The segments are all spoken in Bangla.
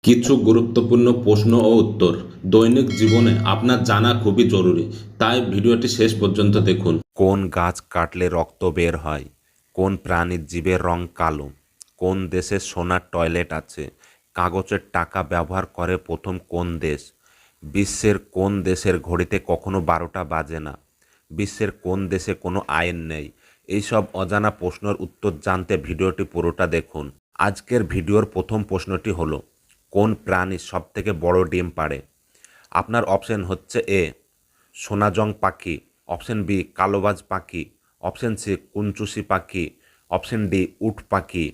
কিছু গুরুত্বপূর্ণ প্রশ্ন ও উত্তর দৈনিক জীবনে আপনার জানা খুবই জরুরি, তাই ভিডিওটি শেষ পর্যন্ত দেখুন। কোন গাছ কাটলে রক্ত বের হয়? কোন প্রাণীর জীবের রং কালো? কোন দেশে সোনার টয়লেট আছে? কাগজের টাকা ব্যবহার করে প্রথম কোন দেশ? বিশ্বের কোন দেশের ঘড়িতে কখনো 12টা বাজে না? বিশ্বের কোন দেশে কোনো আইন নেই? এইসব অজানা প্রশ্নের উত্তর জানতে ভিডিওটি পুরোটা দেখুন। আজকের ভিডিওর প্রথম প্রশ্নটি হলো, কোন প্রাণী সবথেকে বড় ডিম পাড়ে? আপনার অপশন হচ্ছে এ সোনাজং পাখি, অপশন বি কালোবাজ পাখি, অপশন সি কুঞ্চুসি পাখি, অপশন ডি উট পাখি।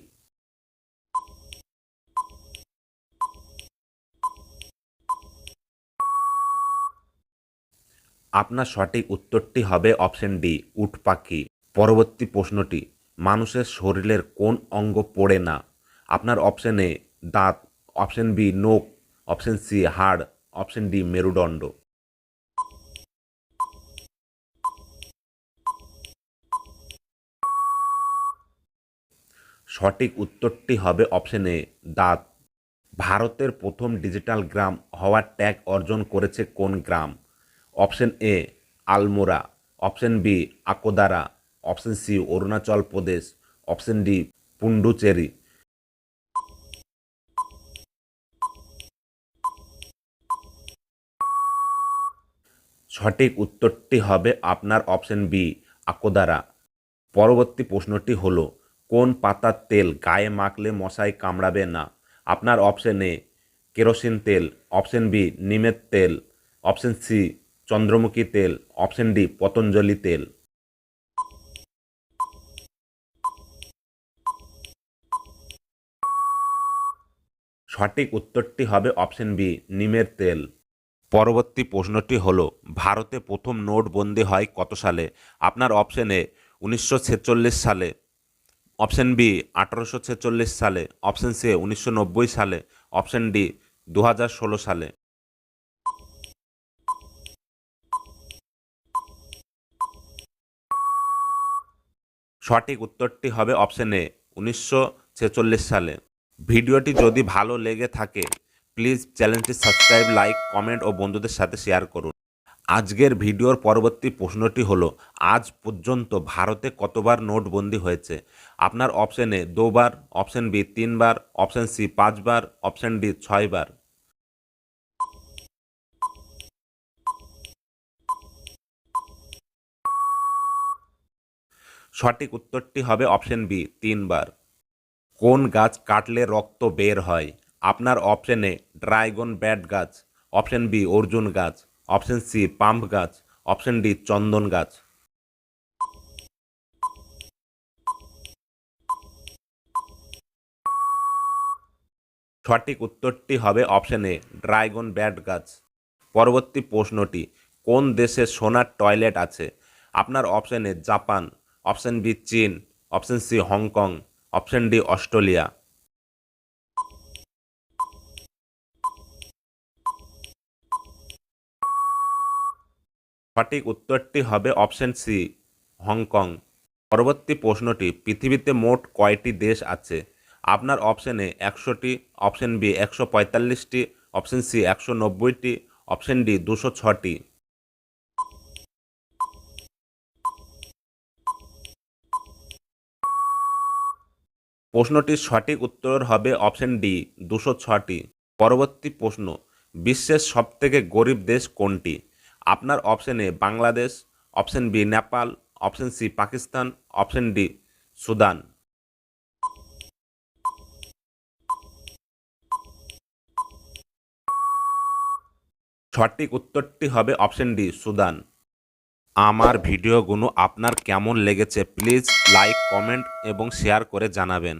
আপনার সঠিক উত্তরটি হবে অপশন ডি উট পাখি। পরবর্তী প্রশ্নটি, মানুষের শরীরের কোন অঙ্গ পড়ে না? আপনার অপশন এ দাঁত, অপশন বি নখ, অপশন সি হাড়, অপশন ডি মেরুদণ্ড। সঠিক উত্তরটি হবে অপশন এ দাঁত। ভারতের প্রথম ডিজিটাল গ্রাম হওয়ার ট্যাগ অর্জন করেছে কোন গ্রাম? Option A Almora, option B Akodara, option C Arunachal Pradesh, option D Puducherry. সঠিক উত্তরটি হবে আপনার অপশন বি আকোদারা। পরবর্তী প্রশ্নটি হলো, কোন পাতার তেল গায়ে মাখলে মশায় কামড়াবে না? আপনার অপশন এ কেরোসিন তেল, অপশন বি নিমের তেল, অপশন সি চন্দ্রমুখী তেল, অপশন ডি পতঞ্জলি তেল। সঠিক উত্তরটি হবে অপশন বি নিমের তেল। পরবর্তী প্রশ্নটি হলো, ভারতে প্রথম নোটবন্দি হয় কত সালে? আপনার অপশন এ 1946 সালে, অপশন বি 1846 সালে, অপশন সি 1990 সালে, অপশন ডি 2016 সালে। সঠিক উত্তরটি হবে অপশন এ 1946 সালে। ভিডিওটি যদি ভালো লেগে থাকে প্লিজ চ্যানেলটি সাবস্ক্রাইব, লাইক, কমেন্ট ও বন্ধুদের সাথে শেয়ার করুন। আজকের ভিডিওর পরবর্তী প্রশ্নটি হলো, আজ পর্যন্ত ভারতে কতবার নোটবন্দি হয়েছে? আপনার অপশন এ 2 বার, অপশন বি 3 বার, অপশন সি 5 বার, অপশন ডি 6 বার। সঠিক উত্তরটি হবে অপশন বি 3 বার। কোন গাছ কাটলে রক্ত বের হয়? আপনার অপশন এ ড্রাগন ব্যাট গাছ, অপশন বি অর্জুন গাছ, অপশন সি পাম্প গাছ, অপশন ডি চন্দন গাছ। সঠিক উত্তরটি হবে অপশন এ ড্রাগন ব্যাট গাছ। পরবর্তী প্রশ্নটি, কোন দেশে সোনার টয়লেট আছে? আপনার option A Japan, option B চীন, option C Hong Kong, option D Australia. সঠিক উত্তরটি হবে অপশন সি হংকং। পরবর্তী প্রশ্নটি, পৃথিবীতে মোট কয়টি দেশ আছে? আপনার অপশন এ 100টি, অপশন বি 145টি, অপশন সি 190টি, অপশন ডি 206টি। প্রশ্নটির সঠিক উত্তর হবে অপশন ডি 206টি। পরবর্তী প্রশ্ন, বিশ্বের সবথেকে গরিব দেশ কোনটি? আপনার option A Bangladesh, option B Nepal, option C Pakistan, option D Sudan. সঠিক উত্তরটি হবে অপশন ডি সুদান। আমার ভিডিওগুলো আপনার কেমন লেগেছে প্লিজ লাইক, কমেন্ট এবং শেয়ার করে জানাবেন।